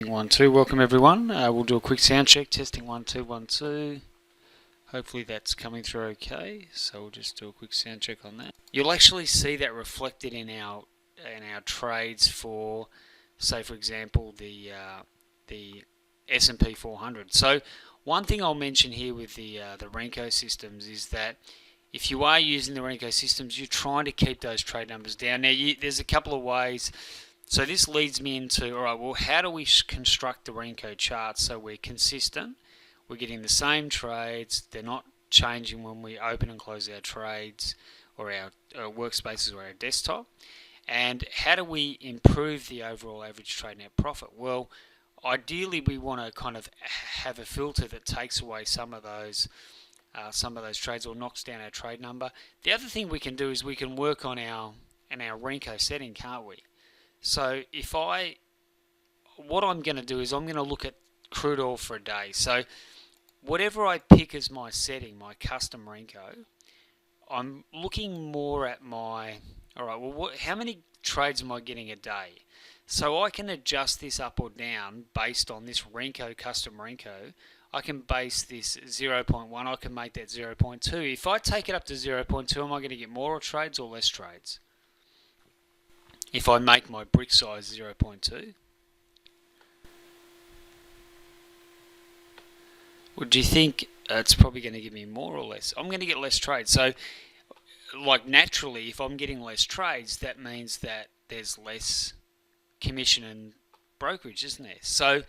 1 2, welcome everyone. We'll do a quick sound check, testing 1 2 1 2. Hopefully that's coming through okay, so we'll just do a quick sound check on that. You'll actually see that reflected in our trades for, say for example, the S&P 400. So one thing I'll mention here with the Renko systems is that if you are using the Renko systems, you're trying to keep those trade numbers down. Now there's a couple of ways. So this leads me into, alright, well, how do we construct the Renko chart so we're consistent? We're getting the same trades, they're not changing when we open and close our trades or our workspaces or our desktop. And how do we improve the overall average trade net profit? Well, ideally we want to kind of have a filter that takes away some of those trades or knocks down our trade number. The other thing we can do is we can work on our Renko setting, can't we? So what I'm going to do is I'm going to look at crude oil for a day. So whatever I pick as my setting, my custom Renko, I'm looking more at my, alright, well, how many trades am I getting a day? So I can adjust this up or down based on this Renko, custom Renko. I can base this 0.1, I can make that 0.2. If I take it up to 0.2, am I going to get more trades or less trades? If I make my brick size 0.2, well, do you think it's probably going to give me more or less? I'm going to get less trades. So, like naturally, if I'm getting less trades, that means that there's less commission and brokerage, isn't there? So,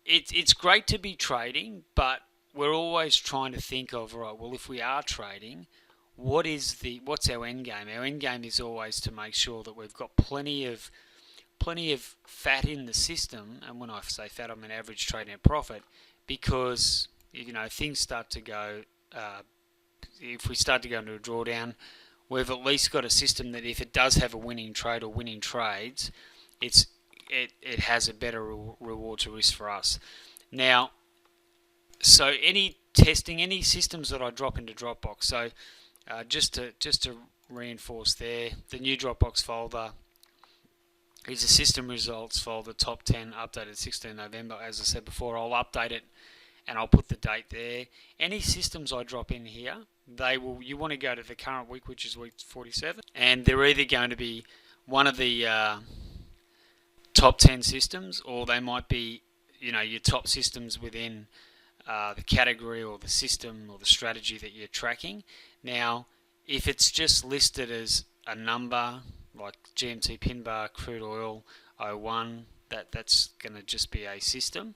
it's great to be trading, but we're always trying to think of, right, well, if we are trading, what's our end game? Our end game is always to make sure that we've got plenty of fat in the system, and when I say fat, I mean average trade net profit, because things start to go. If we start to go into a drawdown, we've at least got a system that if it does have a winning trade or winning trades, it has a better reward to risk for us. Now, so any testing, any systems that I drop into Dropbox, so just to reinforce there, the new Dropbox folder is a system results folder, top 10, updated 16 November. As I said before, I'll update it and I'll put the date there. Any systems I drop in here, you want to go to the current week, which is week 47, and they're either going to be one of the top 10 systems, or they might be your top systems within the category or the system or the strategy that you're tracking. Now, if it's just listed as a number like GMT pin bar, crude oil 01, that's going to just be a system.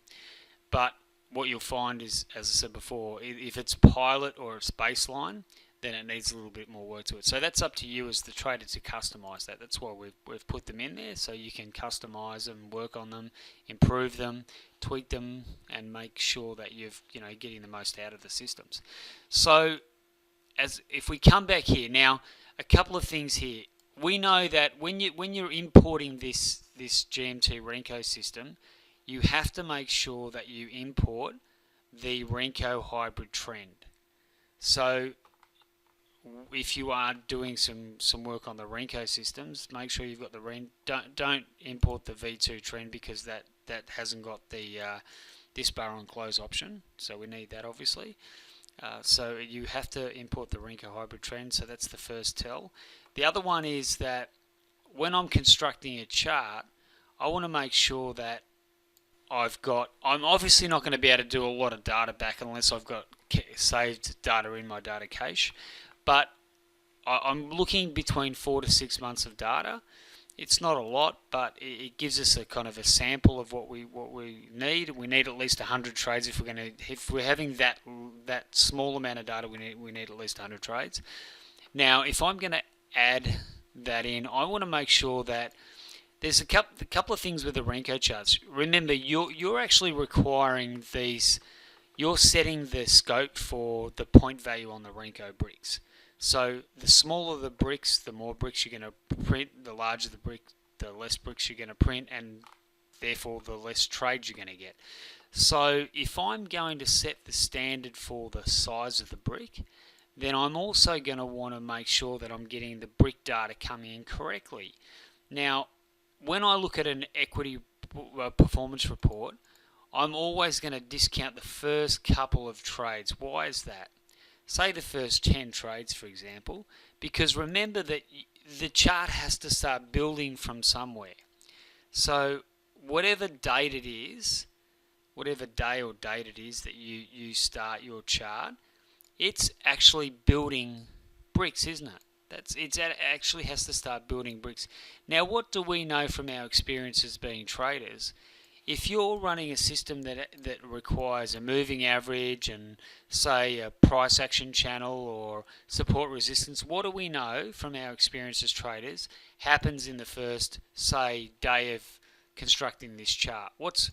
But what you'll find is, as I said before, if it's pilot or it's baseline, then it needs a little bit more work to it. So that's up to you as the trader to customize that. That's why we've put them in there, so you can customize them, work on them, improve them, tweak them, and make sure that you've getting the most out of the systems. So if we come back here now, a couple of things here. We know that when you're importing this GMT Renko system, you have to make sure that you import the Renko hybrid trend. So if you are doing some work on the Renko systems, make sure you've got the don't import the V2 trend, because that hasn't got the this bar on close option, so we need that obviously. So you have to import the Renko hybrid trend, so that's the first tell. The other one is that when I'm constructing a chart, I want to make sure that I'm obviously not going to be able to do a lot of data back unless I've got saved data in my data cache, but I'm looking between 4 to 6 months of data. It's not a lot, but it gives us a kind of a sample of what we need. We need at least 100 trades if we're having that small amount of data. We need at least 100 trades. Now, if I'm going to add that in, I want to make sure that there's a couple of things with the Renko charts. Remember, you're actually requiring these. You're setting the scope for the point value on the Renko bricks. So the smaller the bricks, the more bricks you're going to print. The larger the brick, the less bricks you're going to print, and therefore the less trades you're going to get. So if I'm going to set the standard for the size of the brick, then I'm also going to want to make sure that I'm getting the brick data coming in correctly. Now, when I look at an equity performance report, I'm always going to discount the first couple of trades. Why is that? Say the first 10 trades, for example, because remember that the chart has to start building from somewhere. So whatever date it is, whatever day or date it is that you start your chart, it's actually building bricks, isn't it? It actually has to start building bricks. Now, what do we know from our experience as being traders? If you're running a system that requires a moving average and, say, a price action channel or support resistance, what do we know from our experience as traders happens in the first, say, day of constructing this chart? What's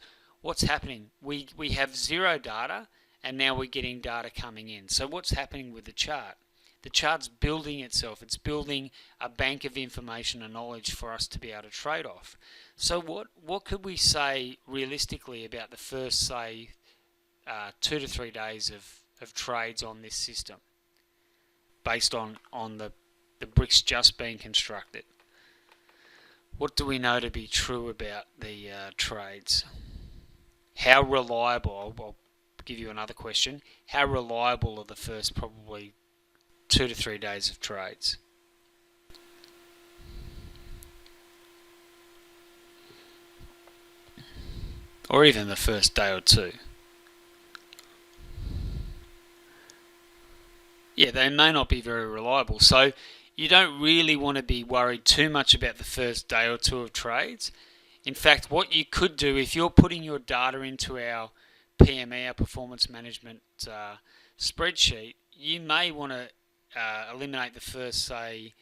happening? We have zero data, and now we're getting data coming in. So what's happening with the chart? The chart's building itself. It's building a bank of information and knowledge for us to be able to trade off. So what could we say realistically about the first, say, 2 to 3 days of trades on this system based on the bricks just being constructed? What do we know to be true about the trades? How reliable, I'll give you another question, how reliable are the first probably 2 to 3 days of trades? Or even the first day or two. Yeah, they may not be very reliable. So you don't really want to be worried too much about the first day or two of trades. In fact, what you could do, if you're putting your data into our PME, our performance management spreadsheet, you may want to eliminate the first, say,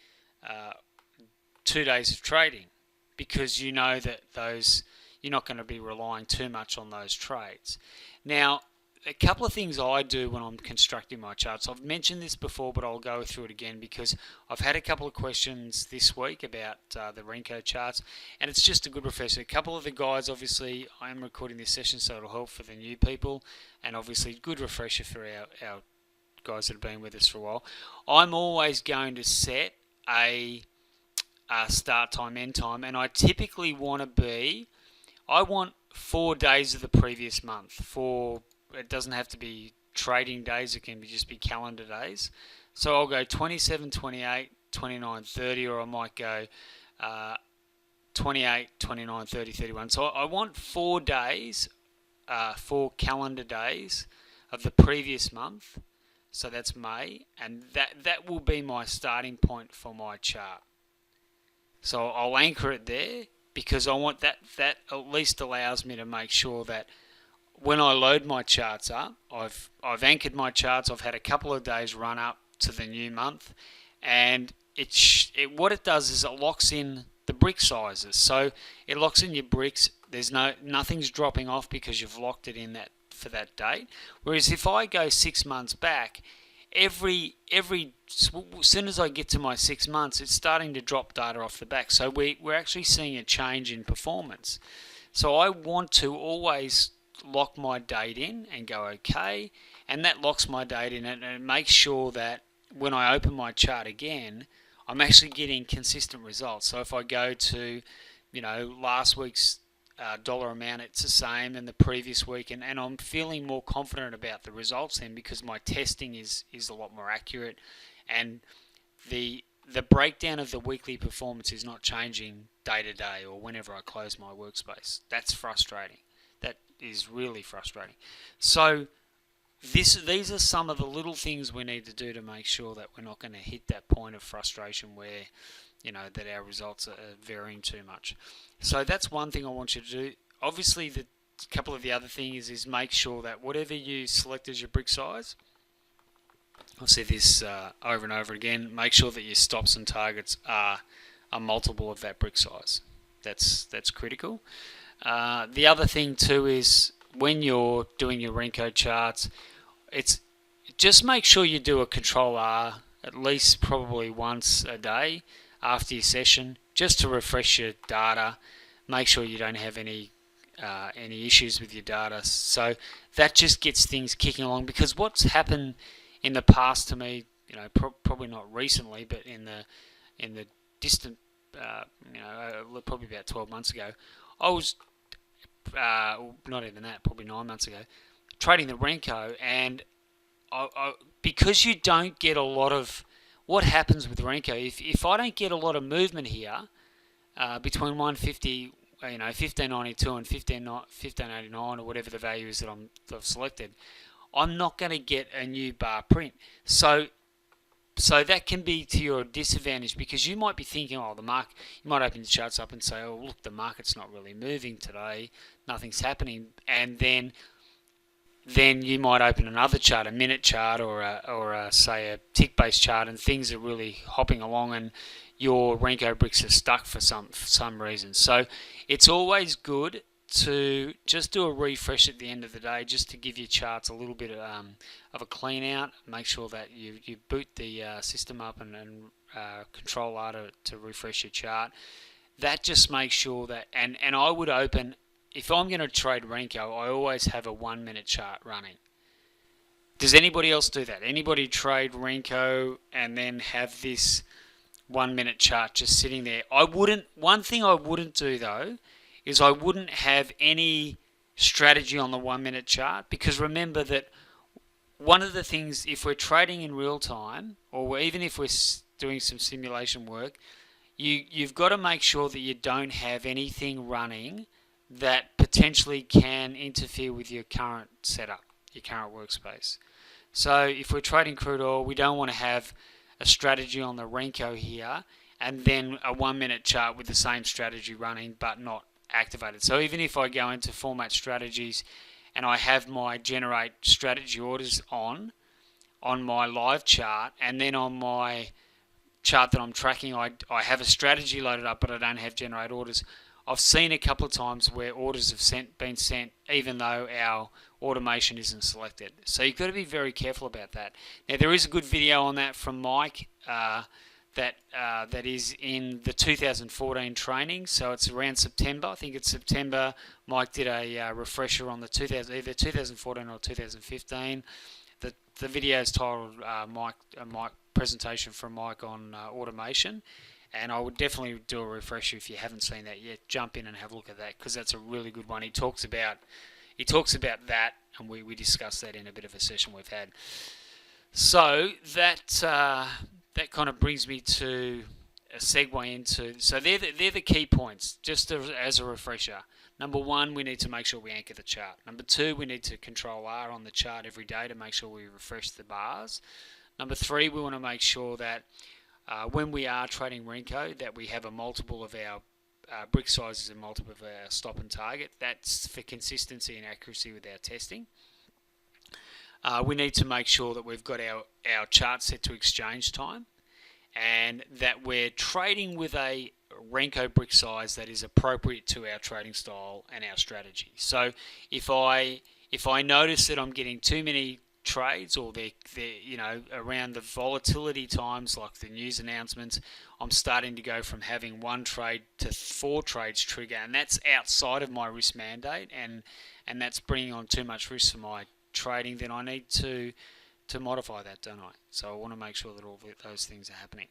2 days of trading, because you know that you're not going to be relying too much on those trades. Now, a couple of things I do when I'm constructing my charts. I've mentioned this before, but I'll go through it again because I've had a couple of questions this week about the Renko charts, and it's just a good refresher. A couple of the guys, obviously, I am recording this session, so it'll help for the new people, and obviously good refresher for our guys that have been with us for a while. I'm always going to set a start time, end time, and I typically want 4 days of the previous month. It doesn't have to be trading days, it can just be calendar days. So I'll go 27, 28, 29, 30, or I might go 28, 29, 30, 31. So I want 4 days, 4 calendar days of the previous month. So that's May, and that will be my starting point for my chart. So I'll anchor it there because I want that at least allows me to make sure that when I load my charts up, I've anchored my charts. I've had a couple of days run up to the new month, and what it does is it locks in the brick sizes. So it locks in your bricks. There's nothing's dropping off because you've locked it in for that date. Whereas if I go 6 months back, as soon as I get to my 6 months, it's starting to drop data off the back. So we're actually seeing a change in performance. So I want to always lock my date in and go okay, and that locks my date in and it makes sure that when I open my chart again, I'm actually getting consistent results. So if I go to, last week's dollar amount, it's the same and the previous week, and I'm feeling more confident about the results then because my testing is a lot more accurate, and the breakdown of the weekly performance is not changing day to day or whenever I close my workspace. That's frustrating. That is really frustrating. So these are some of the little things we need to do to make sure that we're not going to hit that point of frustration where that our results are varying too much. So that's one thing I want you to do. Obviously, the couple of the other things is make sure that whatever you select as your brick size, I'll say this over and over again, make sure that your stops and targets are a multiple of that brick size. That's critical. The other thing too is when you're doing your Renko charts, it's just make sure you do a Control R at least probably once a day after your session, just to refresh your data, make sure you don't have any issues with your data. So that just gets things kicking along, because what's happened in the past to me, probably not recently, but in the distant, probably about 12 months ago, I was not even that, probably 9 months ago, trading the Renko, and because you don't get a lot of what happens with Renko, if I don't get a lot of movement here between 150, 1592 and 1589 or whatever the value is that I've selected, I'm not going to get a new bar print. So that can be to your disadvantage, because you might be thinking, oh, you might open the charts up and say, oh, look, the market's not really moving today, nothing's happening, and then you might open another chart, a minute chart, or say a tick-based chart, and things are really hopping along, and your Renko bricks are stuck for some reason. So it's always good to just do a refresh at the end of the day, just to give your charts a little bit of a clean out. Make sure that you boot the system up and Control R to refresh your chart. That just makes sure that, and I would open, if I'm going to trade Renko, I always have a 1 minute chart running. Does anybody else do that? Anybody trade Renko and then have this 1 minute chart just sitting there? One thing I wouldn't do though is I wouldn't have any strategy on the 1 minute chart, because remember that one of the things, if we're trading in real time, or even if we're doing some simulation work, you've got to make sure that you don't have anything running that potentially can interfere with your current setup, your current workspace. So if we're trading crude oil, we don't want to have a strategy on the Renko here and then a 1 minute chart with the same strategy running but not activated. So even if I go into format strategies and I have my generate strategy orders on my live chart, and then on my chart that I'm tracking I have a strategy loaded up but I don't have generate orders, I've seen a couple of times where orders have been sent even though our automation isn't selected. So you've got to be very careful about that. Now there is a good video on that from Mike that is in the 2014 training, so it's around September. I think it's September. Mike did a refresher on the either 2014 or 2015. The video is titled Mike presentation from Mike on automation. And I would definitely do a refresher if you haven't seen that yet. Jump in and have a look at that, because that's a really good one. He talks about that, and we discussed that in a bit of a session we've had. So that kind of brings me to a segue into. So they're the key points, just as a refresher. Number one, we need to make sure we anchor the chart. Number two, we need to Control R on the chart every day to make sure we refresh the bars. Number three, we want to make sure that when we are trading Renko, that we have a multiple of our brick sizes and multiple of our stop and target. That's for consistency and accuracy with our testing. We need to make sure that we've got our chart set to exchange time, and that we're trading with a Renko brick size that is appropriate to our trading style and our strategy. So if I notice that I'm getting too many trades, or they're around the volatility times, like the news announcements, I'm starting to go from having one trade to 4 trades trigger, and that's outside of my risk mandate, and that's bringing on too much risk for my trading, then I need to modify that, don't I? So I want to make sure that all those things are happening.